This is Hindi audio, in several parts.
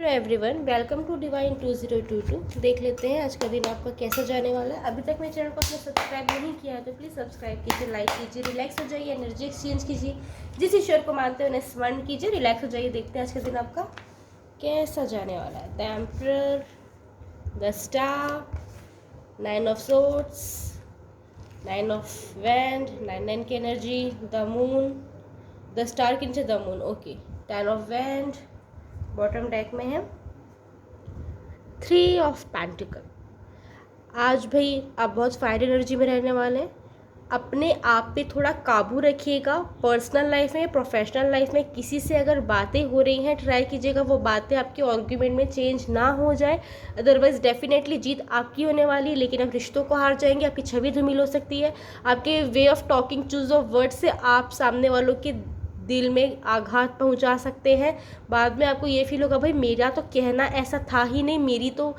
Hello everyone, welcome to divine 2022। देख लेते हैं आज का दिन आपका कैसा जाने वाला है। अभी तक मेरे चैनल को आपने सब्सक्राइब नहीं किया है तो प्लीज़ सब्सक्राइब कीजिए, लाइक कीजिए, रिलैक्स हो जाइए, एनर्जी एक्सचेंज कीजिए, जिस ईश्वर को मानते हैं उन्हें स्मरण कीजिए, रिलैक्स हो जाइए। देखते हैं आज का दिन आपका कैसा जाने वाला है। The emperor, the star, 9 of swords, 9 of wand, 9 की energy, the moon, the star के नीचे the moon, okay, 10 of wand, bottom deck में है 3 ऑफ पेंटिकल। आज भाई आप बहुत फायर एनर्जी में रहने वाले हैं। अपने आप पे थोड़ा काबू रखिएगा। पर्सनल लाइफ में, प्रोफेशनल लाइफ में किसी से अगर बातें हो रही हैं, ट्राई कीजिएगा वो बातें आपके आर्ग्यूमेंट में चेंज ना हो जाए। अदरवाइज डेफिनेटली जीत आपकी होने वाली है, लेकिन आप रिश्तों को हार जाएंगे, आपकी छवि धूमिल हो सकती है। आपके way of talking, choose of word से आप सामने वालों के दिल में आघात पहुंचा सकते हैं। बाद में आपको ये फील होगा भाई मेरा तो कहना ऐसा था ही नहीं, मेरी तो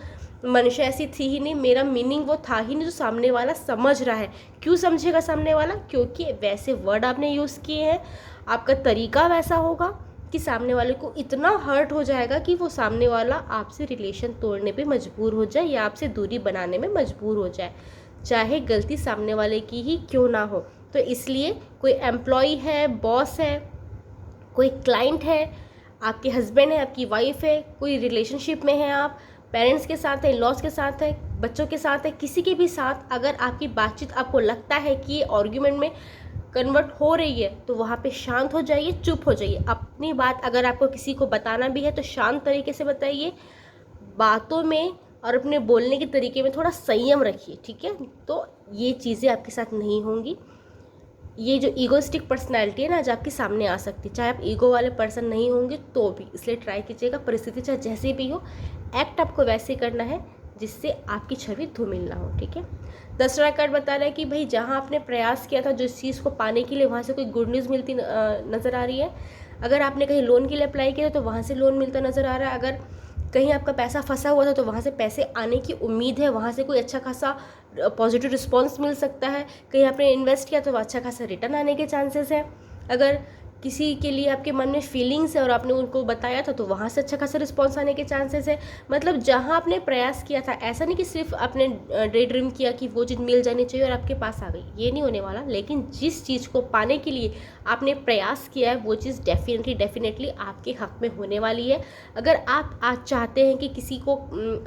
मंशा ऐसी थी ही नहीं, मेरा मीनिंग वो था ही नहीं जो सामने वाला समझ रहा है। क्यों समझेगा सामने वाला? क्योंकि वैसे वर्ड आपने यूज़ किए हैं, आपका तरीका वैसा होगा कि सामने वाले को इतना हर्ट हो जाएगा कि वो सामने वाला आपसे रिलेशन तोड़ने पे मजबूर हो जाए या आपसे दूरी बनाने में मजबूर हो जाए, चाहे गलती सामने वाले की ही क्यों ना हो। तो इसलिए कोई एम्प्लॉय है, बॉस है, कोई क्लाइंट है, आपके हस्बैंड है, आपकी वाइफ है, कोई रिलेशनशिप में है, आप पेरेंट्स के साथ है, लॉस के साथ है, बच्चों के साथ है, किसी के भी साथ अगर आपकी बातचीत आपको लगता है कि ये आर्ग्यूमेंट में कन्वर्ट हो रही है तो वहाँ पे शांत हो जाइए, चुप हो जाइए। अपनी बात अगर आपको किसी को बताना भी है तो शांत तरीके से बताइए। बातों में और अपने बोलने के तरीके में थोड़ा संयम रखिए, ठीक है? तो ये चीज़ें आपके साथ नहीं होंगी। ये जो ईगोइस्टिक पर्सनैलिटी है ना, आज आपके सामने आ सकती है, चाहे आप ईगो वाले पर्सन नहीं होंगे तो भी। इसलिए ट्राई कीजिएगा, परिस्थिति चाहे जैसे भी हो, एक्ट आपको वैसे करना है जिससे आपकी छवि धूमिल ना हो, ठीक है? 10वां कार्ड बता रहा है कि भाई जहाँ आपने प्रयास किया था जो इस चीज़ को पाने के लिए, वहाँ से कोई गुड न्यूज़ मिलती नज़र आ रही है। अगर आपने कहीं लोन के लिए अप्लाई किया तो वहाँ से लोन मिलता नज़र आ रहा है। अगर कहीं आपका पैसा फंसा हुआ था तो वहाँ से पैसे आने की उम्मीद है, वहाँ से कोई अच्छा खासा पॉजिटिव रिस्पॉन्स मिल सकता है। कहीं आपने इन्वेस्ट किया तो अच्छा खासा रिटर्न आने के चांसेस है। अगर किसी के लिए आपके मन में फीलिंग्स है और आपने उनको बताया था तो वहाँ से अच्छा खासा रिस्पॉन्स आने के चांसेस है। मतलब जहाँ आपने प्रयास किया था, ऐसा नहीं कि सिर्फ आपने डे ड्रीम किया कि वो चीज़ मिल जानी चाहिए और आपके पास आ गई, ये नहीं होने वाला। लेकिन जिस चीज़ को पाने के लिए आपने प्रयास किया है वो चीज़ डेफिनेटली आपके हक में होने वाली है। अगर आप आज चाहते हैं कि किसी को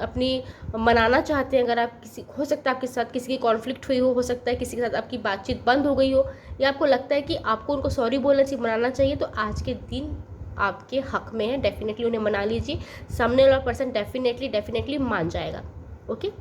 अपनी मनाना चाहते हैं, अगर आप किसी, हो सकता है आपके साथ किसी की कॉन्फ्लिक्ट हुई हो सकता है किसी के साथ आपकी बातचीत बंद हो गई हो, या आपको लगता है कि आपको उनको सॉरी बोलना चाहिए, मनाना चाहिए, तो आज के दिन आपके हक में है। डेफिनेटली उन्हें मना लीजिए, सामने वाला पर्सन डेफिनेटली मान जाएगा, ओके?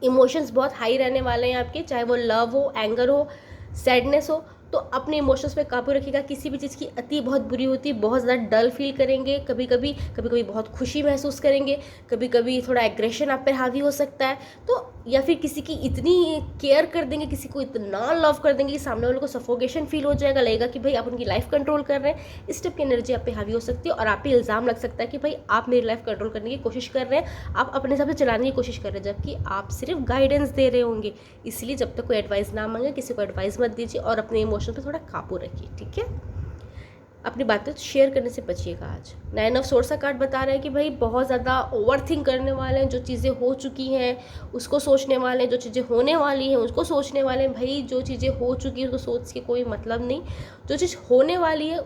इमोशंस बहुत हाई रहने वाले हैं आपके, चाहे वो लव हो, एंगर हो, सैडनेस हो, तो अपने इमोशंस पे काबू रखिएगा। किसी भी चीज़ की अति बहुत बुरी होती है, बहुत ज़्यादा डल फील करेंगे, कभी कभी बहुत खुशी महसूस करेंगे, कभी कभी थोड़ा एग्रेशन आप पे हावी हो सकता है, तो या फिर किसी की इतनी केयर कर देंगे, किसी को इतना लव कर देंगे कि सामने वाले को सफोकेशन फील हो जाएगा, लगेगा कि भाई आप उनकी लाइफ कंट्रोल कर रहे हैं। इस टाइप की एनर्जी आप पे हावी हो सकती है और आप पे इल्ज़ाम लग सकता है कि भाई आप मेरी लाइफ कंट्रोल करने की कोशिश कर रहे हैं, आप अपने हिसाब से चलाने की कोशिश कर रहे हैं, जबकि आप सिर्फ गाइडेंस दे रहे होंगे। इसलिए जब तक कोई एडवाइस ना मांगे किसी को एडवाइस मत दीजिए और अपने इमोशन पर थोड़ा काबू रखिए, ठीक है? अपनी बातें शेयर करने से बचिएगा। आज 9 ऑफ सोर्ड्स का कार्ड बता रहा है कि भाई बहुत ज़्यादा ओवर थिंक करने वाले हैं, जो चीज़ें हो चुकी हैं उसको सोचने वाले हैं, जो चीज़ें होने वाली हैं उसको सोचने वाले हैं। भाई जो चीज़ें हो चुकी हैं उसको सोच के कोई मतलब नहीं, जो चीज़ होने वाली है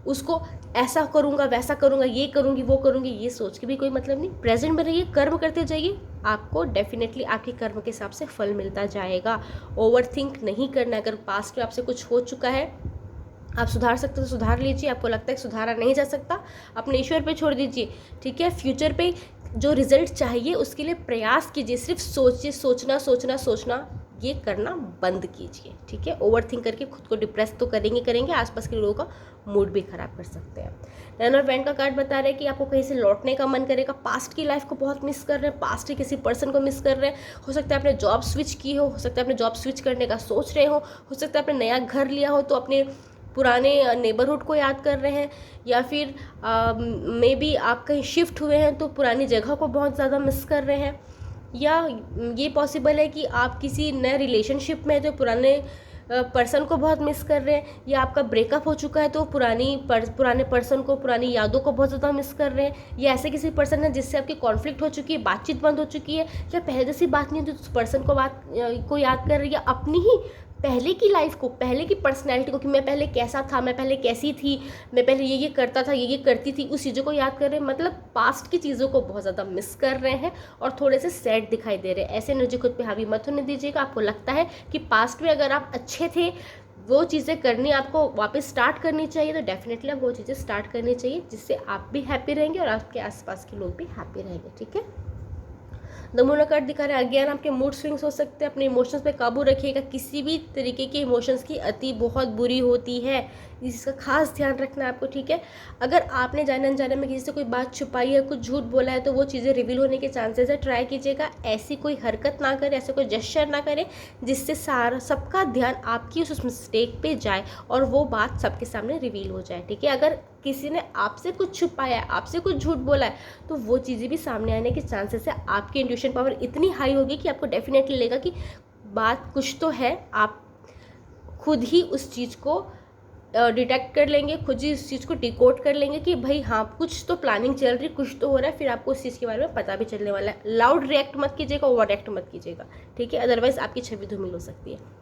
उसको ऐसा करूँगा, वैसा करूँगा, ये करूँगी, वो करूँगी, ये सोच के भी कोई मतलब नहीं। प्रेजेंट में रहिए, कर्म करते जाइए, आपको डेफिनेटली आपके कर्म के हिसाब से फल मिलता जाएगा। ओवर थिंक नहीं करना। अगर पास्ट में आपसे कुछ हो चुका है, आप सुधार सकते तो सुधार लीजिए, आपको लगता है कि सुधारा नहीं जा सकता, अपने ईश्वर पे छोड़ दीजिए, ठीक है? फ्यूचर पे जो रिजल्ट चाहिए उसके लिए प्रयास कीजिए, सिर्फ सोचिए, सोचना ये करना बंद कीजिए, ठीक है? ओवर थिंक करके खुद को डिप्रेस तो करेंगे, आसपास के लोगों का मूड भी खराब कर सकते हैं। 9 ऑफ वैंड का कार्ड बता रहे हैं कि आपको कहीं से लौटने का मन करेगा, पास्ट की लाइफ को बहुत मिस कर रहे हैं, पास्ट के किसी पर्सन को मिस कर रहे हैं। हो सकता है आपने जॉब स्विच की हो सकता है आपने जॉब स्विच करने का सोच रहे हो सकता है आपने नया घर लिया हो तो अपने पुराने नेबरहुड को याद कर रहे हैं, या फिर मे बी आप कहीं शिफ्ट हुए हैं तो पुरानी जगह को बहुत ज़्यादा मिस कर रहे हैं, या ये पॉसिबल है कि आप किसी नए रिलेशनशिप में हैं तो पुराने पर्सन को बहुत मिस कर रहे हैं, या आपका ब्रेकअप हो चुका है तो पुराने पर्सन को, पुरानी यादों को बहुत ज़्यादा मिस कर रहे हैं, या ऐसे किसी पर्सन है जिससे आपकी कॉन्फ्लिक्ट हो चुकी है, बातचीत बंद हो चुकी है, या पहले जैसी बात नहीं होती तो उस पर्सन को याद कर रही है, या अपनी ही पहले की लाइफ को, पहले की पर्सनैलिटी को, कि मैं पहले कैसा था, मैं पहले कैसी थी, मैं पहले ये करता था, ये करती थी, उस चीज़ों को याद कर रहे हैं। मतलब पास्ट की चीज़ों को बहुत ज़्यादा मिस कर रहे हैं और थोड़े से सैड दिखाई दे रहे हैं। ऐसे एनर्जी खुद पे हावी मत होने दीजिएगा। आपको लगता है कि पास्ट में अगर आप अच्छे थे, वो चीज़ें करनी आपको वापस स्टार्ट करनी चाहिए, तो डेफिनेटली आप वो चीज़ें स्टार्ट करनी चाहिए, जिससे आप भी हैप्पी रहेंगे और आपके आसपास के लोग भी हैप्पी रहेंगे। ठीक है। नमूना कार्ड दिखा रहा है अगेन, आपके मूड स्विंग्स हो सकते हैं, अपने इमोशंस पे काबू रखिएगा। किसी भी तरीके के इमोशंस की अति बहुत बुरी होती है, इसका खास ध्यान रखना है आपको। ठीक है। अगर आपने जाने अनजाने में किसी से कोई बात छुपाई है, कुछ झूठ बोला है, तो वो चीज़ें रिवील होने के चांसेस है। ट्राई कीजिएगा ऐसी कोई हरकत ना करें, ऐसे कोई जेस्चर ना करें जिससे सबका ध्यान आपकी उस मिस्टेक पे जाए और वो बात सबके सामने रिवील हो जाए। ठीक है। अगर किसी ने आपसे कुछ छुपाया है, आपसे कुछ झूठ बोला है, तो वो चीज़ें भी सामने आने के चांसेस है। आपकी इंट्यूशन पावर इतनी हाई होगी कि आपको डेफिनेटली लगेगा कि बात कुछ तो है। आप खुद ही उस चीज़ को डिटेक्ट कर लेंगे, खुद ही उस चीज़ को डिकोड कर लेंगे कि भाई हाँ, कुछ तो प्लानिंग चल रही, कुछ तो हो रहा है। फिर आपको उस चीज़ के बारे में पता भी चलने वाला है। लाउड रिएक्ट मत कीजिएगा, ओवर रिएक्ट मत कीजिएगा। ठीक है। अदरवाइज आपकी छवि धूमिल हो सकती है।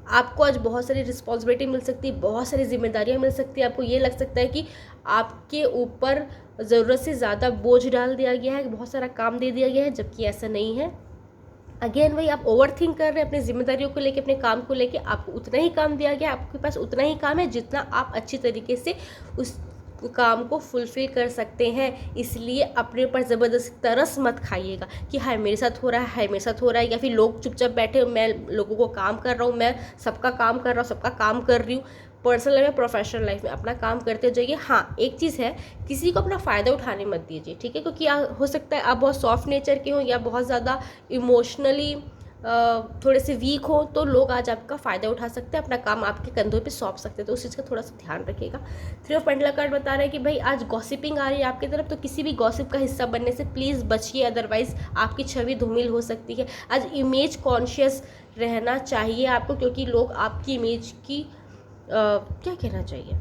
आपको आज बहुत सारी रिस्पॉन्सिबिलिटी मिल सकती है, बहुत सारी जिम्मेदारियां मिल सकती है। आपको ये लग सकता है कि आपके ऊपर ज़रूरत से ज़्यादा बोझ डाल दिया गया है, बहुत सारा काम दे दिया गया है, जबकि ऐसा नहीं है। अगेन वही, आप ओवर थिंक कर रहे हैं अपनी जिम्मेदारियों को लेके, अपने काम को लेके। आपको उतना ही काम दिया गया, आपके पास उतना ही काम है जितना आप अच्छी तरीके से उस काम को फुलफिल कर सकते हैं। इसलिए अपने ऊपर ज़बरदस्ती तरस मत खाइएगा कि हाय मेरे साथ हो रहा है, हाय मेरे साथ हो रहा है, या फिर लोग चुपचाप बैठे, मैं लोगों को काम कर रहा हूँ, मैं सबका काम कर रहा हूँ, सबका काम कर रही हूँ। पर्सनल लाइफ में, प्रोफेशनल लाइफ में अपना काम करते जाइए। हाँ, एक चीज़ है, किसी को अपना फ़ायदा उठाने मत दीजिए। ठीक है। क्योंकि हो सकता है आप बहुत सॉफ्ट नेचर के हों या बहुत ज़्यादा इमोशनली थोड़े से वीक हो, तो लोग आज आपका फ़ायदा उठा सकते हैं, अपना काम आपके कंधों पे सौंप सकते हैं। तो उस चीज़ का थोड़ा सा ध्यान रखिएगा। 3 ऑफ पेंटल कार्ड बता रहा है कि भाई आज गॉसिपिंग आ रही है आपकी तरफ, तो किसी भी गॉसिप का हिस्सा बनने से प्लीज़ बचिए, अदरवाइज़ आपकी छवि धूमिल हो सकती है। आज इमेज कॉन्शियस रहना चाहिए आपको, क्योंकि लोग आपकी इमेज की क्या कहना चाहिए,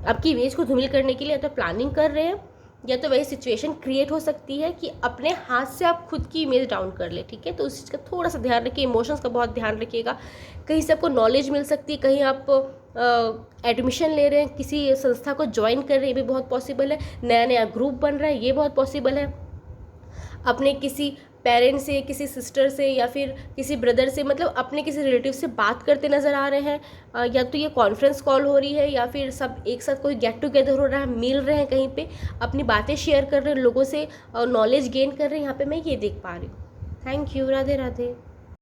आपकी इमेज को धूमिल करने के लिए या तो प्लानिंग कर रहे हैं, या तो वही सिचुएशन क्रिएट हो सकती है कि अपने हाथ से आप खुद की इमेज डाउन कर ले। ठीक है। तो उस चीज़ का थोड़ा सा ध्यान रखिए, इमोशंस का बहुत ध्यान रखिएगा। कहीं से आपको नॉलेज मिल सकती है, कहीं आप एडमिशन ले रहे हैं, किसी संस्था को ज्वाइन कर रहे हैं, ये भी बहुत पॉसिबल है। नया नया ग्रुप बन रहा है, ये बहुत पॉसिबल है। अपने किसी पेरेंट्स से, किसी सिस्टर से, या फिर किसी ब्रदर से, मतलब अपने किसी रिलेटिव से बात करते नज़र आ रहे हैं, या तो ये कॉन्फ्रेंस कॉल हो रही है, या फिर सब एक साथ कोई गेट टुगेदर हो रहा है, मिल रहे हैं कहीं पे, अपनी बातें शेयर कर रहे हैं, लोगों से नॉलेज गेन कर रहे हैं। यहाँ पे मैं ये देख पा रही हूँ। Thank you. राधे राधे।